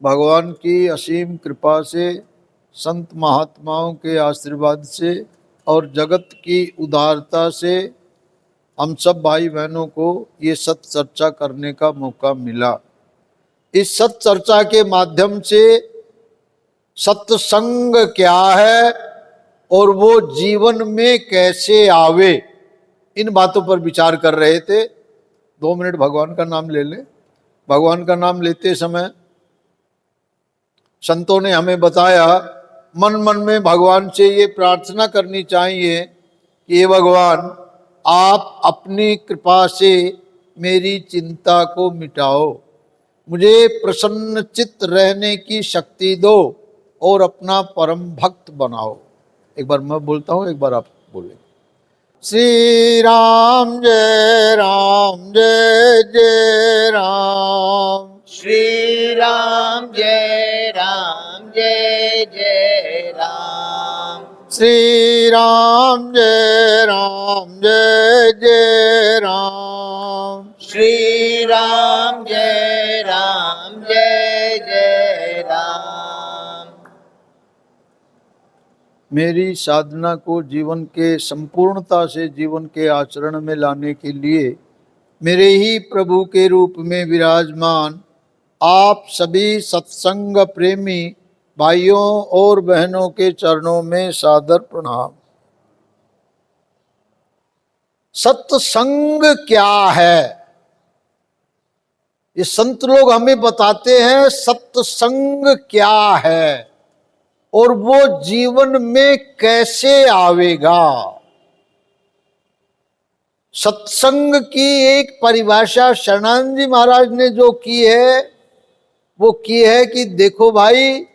भगवान की असीम कृपा से, संत महात्माओं के आशीर्वाद से और जगत की उदारता से हम सब भाई बहनों को ये सत चर्चा करने का मौका मिला। इस सत चर्चा के माध्यम से सत्संग क्या है और वो जीवन में कैसे आवे, इन बातों पर विचार कर रहे थे। 2 मिनट भगवान का नाम ले लें। भगवान का नाम लेते समय संतों ने हमें बताया, मन मन में भगवान से ये प्रार्थना करनी चाहिए कि हे भगवान, आप अपनी कृपा से मेरी चिंता को मिटाओ, मुझे प्रसन्न चित्त रहने की शक्ति दो और अपना परम भक्त बनाओ। एक बार मैं बोलता हूँ, एक बार आप बोलें। श्री राम जय राम, जय जय राम। श्री राम जय राम, जय जय राम। श्री राम जय राम, जय जय राम। श्री राम जय राम, जय जय राम। मेरी साधना को जीवन के संपूर्णता से जीवन के आचरण में लाने के लिए मेरे ही प्रभु के रूप में विराजमान आप सभी सत्संग प्रेमी भाइयों और बहनों के चरणों में सादर प्रणाम। सत्संग क्या है? ये संत लोग हमें बताते हैं सत्संग क्या है और वो जीवन में कैसे आवेगा। सत्संग की एक परिभाषा शरणानंद जी महाराज ने जो की है वो की है कि देखो भाई,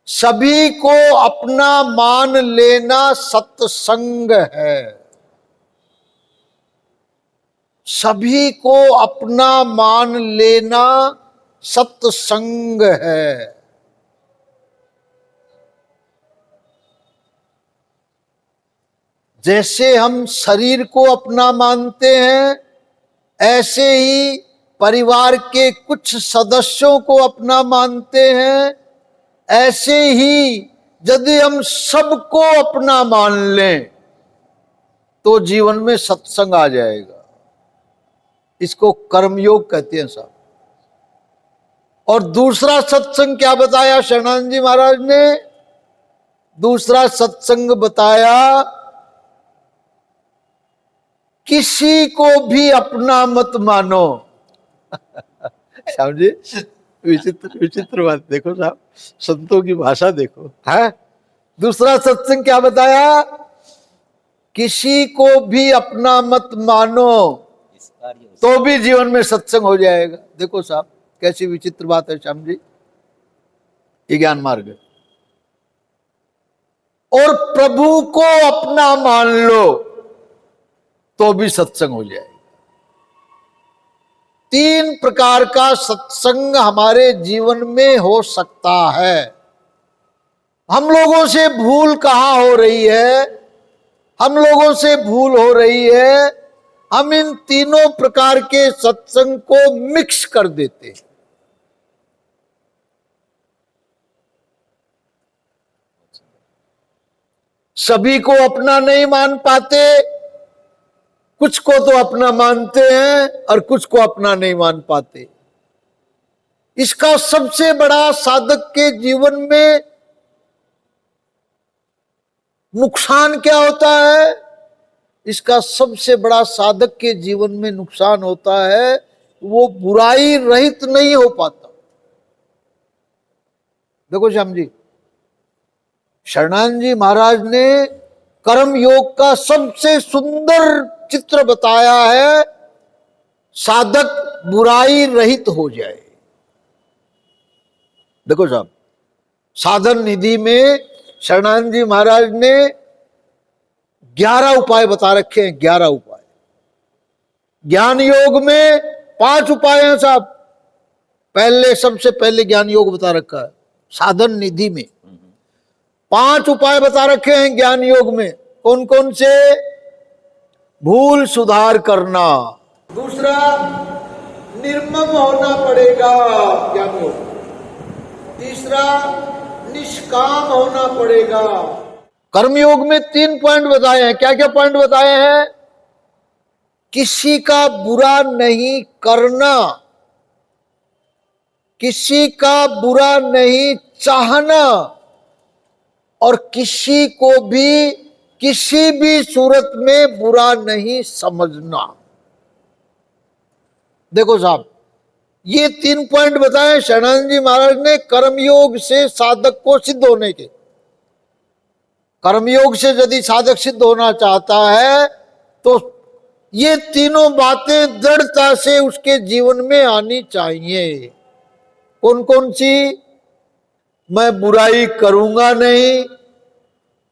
सभी को अपना मान लेना सत्संग है। सभी को अपना मान लेना सत्संग है। जैसे हम शरीर को अपना मानते हैं, ऐसे ही परिवार के कुछ सदस्यों को अपना मानते हैं, ऐसे ही यदि हम सबको अपना मान लें तो जीवन में सत्संग आ जाएगा। इसको कर्मयोग कहते हैं साहब। और दूसरा सत्संग क्या बताया शरणानंद जी महाराज ने? दूसरा सत्संग बताया, किसी को भी अपना मत मानो। समझे? विचित्र विचित्र बात देखो साहब, संतों की भाषा देखो है। दूसरा सत्संग क्या बताया? किसी को भी अपना मत मानो तो भी जीवन में सत्संग हो जाएगा। देखो साहब कैसी विचित्र बात है श्याम जी, ये ज्ञान मार्ग है। और प्रभु को अपना मान लो तो भी सत्संग हो जाएगा। 3 प्रकार का सत्संग हमारे जीवन में हो सकता है। हम लोगों से भूल कहां हो रही है? हम लोगों से भूल हो रही है, हम इन तीनों प्रकार के सत्संग को मिक्स कर देते हैं। सभी को अपना नहीं मान पाते, कुछ को तो अपना मानते हैं और कुछ को अपना नहीं मान पाते। इसका सबसे बड़ा साधक के जीवन में नुकसान क्या होता है? इसका सबसे बड़ा साधक के जीवन में नुकसान होता है, वो बुराई रहित नहीं हो पाता। देखो श्याम जी, शरणानंद जी महाराज ने कर्म योग का सबसे सुंदर चित्र बताया है, साधक बुराई रहित हो जाए। देखो साहब, साधन निधि में शरणानंद जी महाराज ने 11 उपाय बता रखे हैं। 11 उपाय। ज्ञान योग में 5 उपाय हैं साहब। पहले सबसे पहले ज्ञान योग बता रखा है। साधन निधि में 5 उपाय बता रखे हैं ज्ञान योग में। कौन कौन से? भूल सुधार करना, दूसरा निर्मम होना पड़ेगा ज्ञान योग, तीसरा निष्काम होना पड़ेगा। कर्मयोग में 3 पॉइंट बताए हैं। क्या क्या पॉइंट बताए हैं? किसी का बुरा नहीं करना, किसी का बुरा नहीं चाहना, और किसी को भी किसी भी सूरत में बुरा नहीं समझना। देखो साहब, ये 3 पॉइंट बताए शरणानंद जी महाराज ने कर्मयोग से साधक को सिद्ध होने के। कर्मयोग से यदि साधक सिद्ध होना चाहता है तो ये तीनों बातें दृढ़ता से उसके जीवन में आनी चाहिए। कौन कौन सी? मैं बुराई करूंगा नहीं,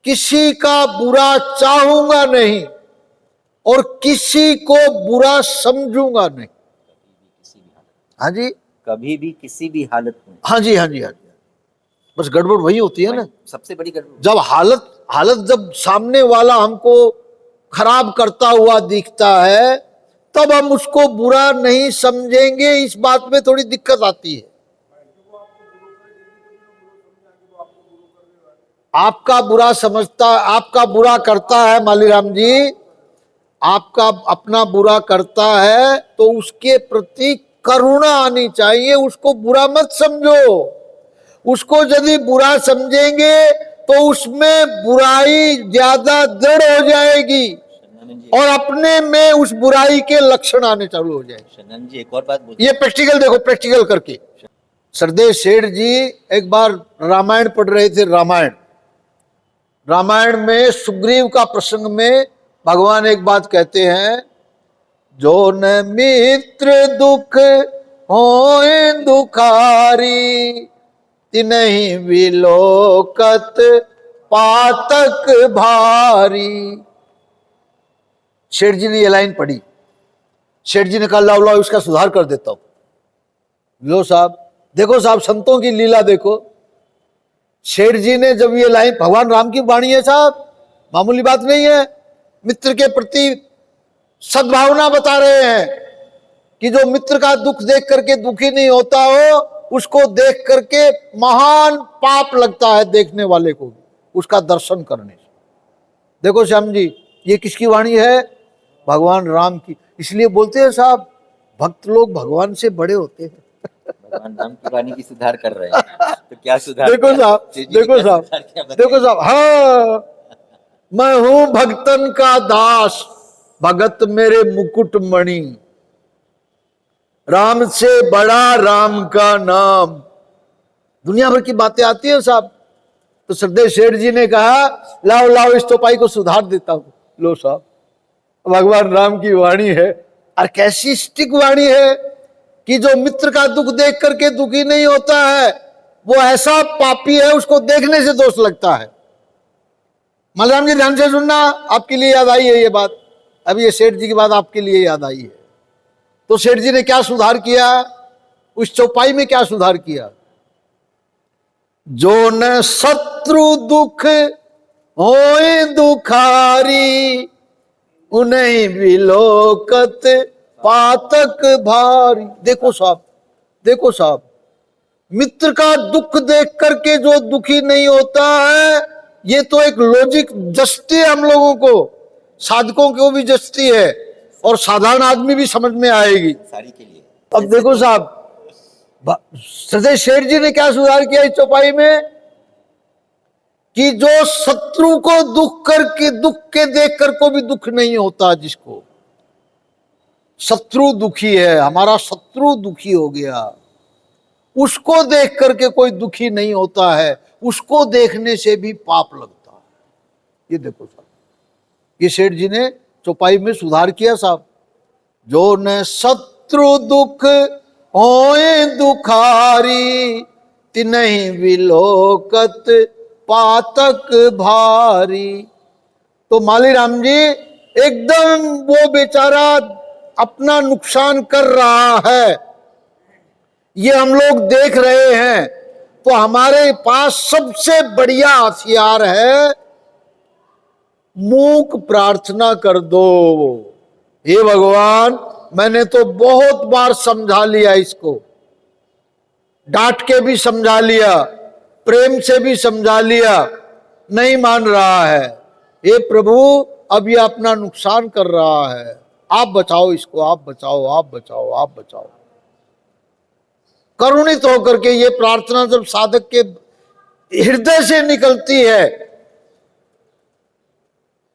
किसी का बुरा चाहूंगा नहीं, और किसी को बुरा समझूंगा नहीं। हाँ जी, कभी भी किसी भी हालत में। हाँ जी, हाँ जी, हाँ जी। बस गड़बड़ वही होती है ना, सबसे बड़ी गड़बड़ जब हालत जब सामने वाला हमको खराब करता हुआ दिखता है तब हम उसको बुरा नहीं समझेंगे। इस बात में थोड़ी दिक्कत आती है। आपका बुरा समझता, आपका बुरा करता है मालीराम जी, आपका अपना बुरा करता है तो उसके प्रति करुणा आनी चाहिए। उसको बुरा मत समझो। उसको यदि बुरा समझेंगे तो उसमें बुराई ज्यादा दृढ़ हो जाएगी और अपने में उस बुराई के लक्षण आने चालू हो जाएंगे। शरणानंद जी एक और बात बोलते, ये प्रैक्टिकल देखो, प्रैक्टिकल करके। सरदेव सेठ जी एक बार रामायण पढ़ रहे थे। रामायण में सुग्रीव का प्रसंग में भगवान एक बात कहते हैं, जो न मित्र दुख होए दुखारी, तिन्हि विलोकत पातक भारी। सेठ जी ने ये लाइन पढ़ी। सेठ जी ने कहा लाओ लाओ इसका सुधार कर देता हूं। लो साहब, देखो साहब, संतों की लीला देखो। सेठ जी ने जब ये लाइन, भगवान राम की वाणी है साहब, मामूली बात नहीं है। मित्र के प्रति सद्भावना बता रहे हैं कि जो मित्र का दुख देख करके दुखी नहीं होता हो, उसको देख करके महान पाप लगता है देखने वाले को भी, उसका दर्शन करने से। देखो श्याम जी, ये किसकी वाणी है? भगवान राम की। इसलिए बोलते हैं साहब, भक्त लोग भगवान से बड़े होते हैं। भगवान राम की वाणी की सुधार कर रहे हैं तो क्या सुधार? देखो साहब, देखो साहब, देखो साहब, हाँ, मैं हूं भक्तन का दास, भगत मेरे मुकुट मणि, राम से बड़ा राम का नाम। दुनिया भर की बातें आती है साहब। तो सरदेव सेठ जी ने कहा लाओ लाओ इस चौपाई को सुधार देता हूं। लो साहब, भगवान राम की वाणी है, और कैसी स्टिक वाणी है कि जो मित्र का दुख देख करके दुखी नहीं होता है वो ऐसा पापी है, उसको देखने से दोष लगता है। मलराम जी ध्यान से सुनना, आपके लिए याद आई है ये बात। अभी ये सेठ जी की बात आपके लिए याद आई है। तो सेठ जी ने क्या सुधार किया? उस चौपाई में क्या सुधार किया? जो न शत्रु दुख होए दुखारी, उन्हें विलोकत पातक भारी। देखो साहब, देखो साहब, मित्र का दुख देख करके जो दुखी नहीं होता है, ये तो एक लॉजिक जस्ती है हम लोगों को, साधकों को भी जस्ती है, और साधारण आदमी भी समझ में आएगी सारी के लिए। अब देखो साहब, सरदेव सेठ जी ने क्या सुधार किया इस चौपाई में कि जो शत्रु को दुख के देख कर को भी दुख नहीं होता, जिसको शत्रु दुखी है, हमारा शत्रु दुखी हो गया, उसको देख करके कोई दुखी नहीं होता है, उसको देखने से भी पाप लगता है। ये देखो साहब, ये सेठ जी ने चौपाई में सुधार किया साहब। जो न शत्रु दुख होए दुखारी, तिन्हि विलोकत पातक भारी। तो मालीराम जी एकदम वो बेचारा अपना नुकसान कर रहा है, ये हम लोग देख रहे हैं, तो हमारे पास सबसे बढ़िया हथियार है, मूक प्रार्थना कर दो। हे भगवान, मैंने तो बहुत बार समझा लिया, इसको डांट के भी समझा लिया, प्रेम से भी समझा लिया, नहीं मान रहा है। हे प्रभु, अब ये अपना नुकसान कर रहा है, आप बचाओ इसको, आप बचाओ, आप बचाओ, आप बचाओ। करुणित होकर के ये प्रार्थना जब साधक के हृदय से निकलती है,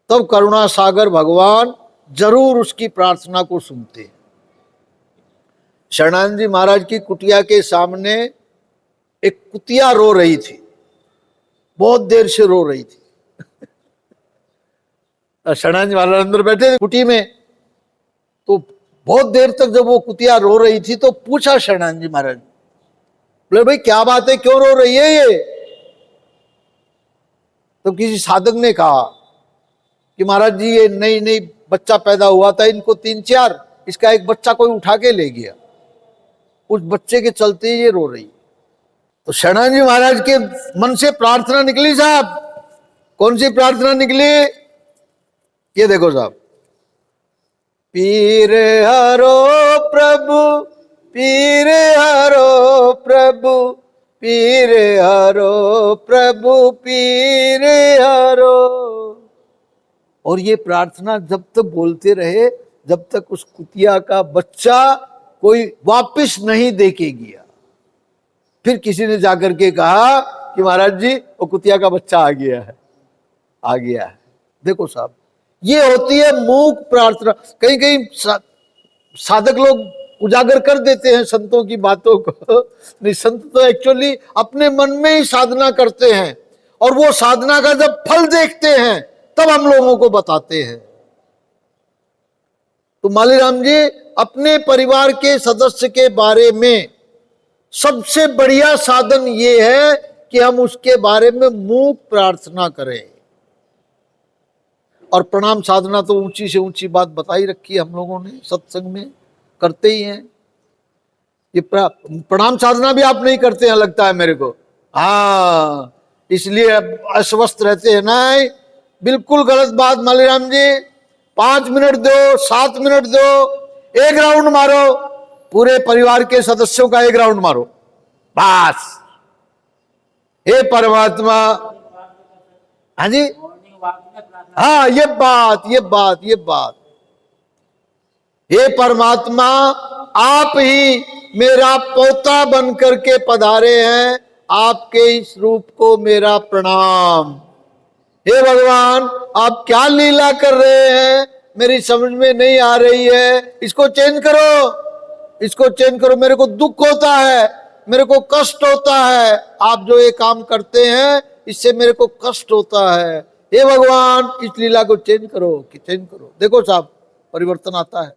तब करुणा सागर भगवान जरूर उसकी प्रार्थना को सुनते हैं। शरणानंद जी महाराज की कुटिया के सामने एक कुतिया रो रही थी, बहुत देर से रो रही थी। शरणानंद जी महाराज अंदर बैठे थे कुटी में, तो बहुत देर तक जब वो कुतिया रो रही थी तो पूछा शरणानंद जी महाराज, बोले भाई क्या बात है, क्यों रो रही है ये? तो किसी साधक ने कहा कि महाराज जी ये नई नई बच्चा पैदा हुआ था, इनको 3-4, इसका एक बच्चा कोई उठा के ले गया, उस बच्चे के चलते ये रो रही। तो शरणानंद जी महाराज के मन से प्रार्थना निकली साहब। कौन सी प्रार्थना निकली? ये देखो साहब, पीर हरो प्रभु, पीर हरो प्रभु, पीर हरो प्रभु, पीर हरो। और ये प्रार्थना जब तक बोलते रहे जब तक उस कुतिया का बच्चा कोई वापस नहीं दे के गया। फिर किसी ने जाकर के कहा कि महाराज जी वो कुतिया का बच्चा आ गया है, आ गया है। देखो साहब, ये होती है मूक प्रार्थना। कहीं कहीं साधक लोग उजागर कर देते हैं संतों की बातों को, नहीं, संत तो एक्चुअली अपने मन में ही साधना करते हैं, और वो साधना का जब फल देखते हैं तब हम लोगों को बताते हैं। तो मालीराम जी अपने परिवार के सदस्य के बारे में सबसे बढ़िया साधन ये है कि हम उसके बारे में मूक प्रार्थना करें। और प्रणाम साधना तो ऊंची से ऊंची बात बताई रखी है हम लोगों ने, सत्संग में करते ही हैं। ये प्रणाम साधना भी आप नहीं करते हैं लगता है मेरे को। हाँ, इसलिए अस्वस्थ रहते हैं। नहीं, बिल्कुल गलत बात मालीराम जी। 5 मिनट दो, 7 मिनट दो, 1 राउंड मारो, पूरे परिवार के सदस्यों का 1 राउंड मारो बस। हे परमात्मा, हाँ जी, हाँ ये बात, हे परमात्मा, आप ही मेरा पोता बन करके पधारे हैं, आपके इस रूप को मेरा प्रणाम। हे भगवान, आप क्या लीला कर रहे हैं, मेरी समझ में नहीं आ रही है, इसको चेंज करो, इसको चेंज करो। मेरे को दुख होता है, मेरे को कष्ट होता है, आप जो ये काम करते हैं इससे मेरे को कष्ट होता है। हे भगवान, इस लीला को चेंज करो, कि चेंज करो। देखो साहब, परिवर्तन आता है।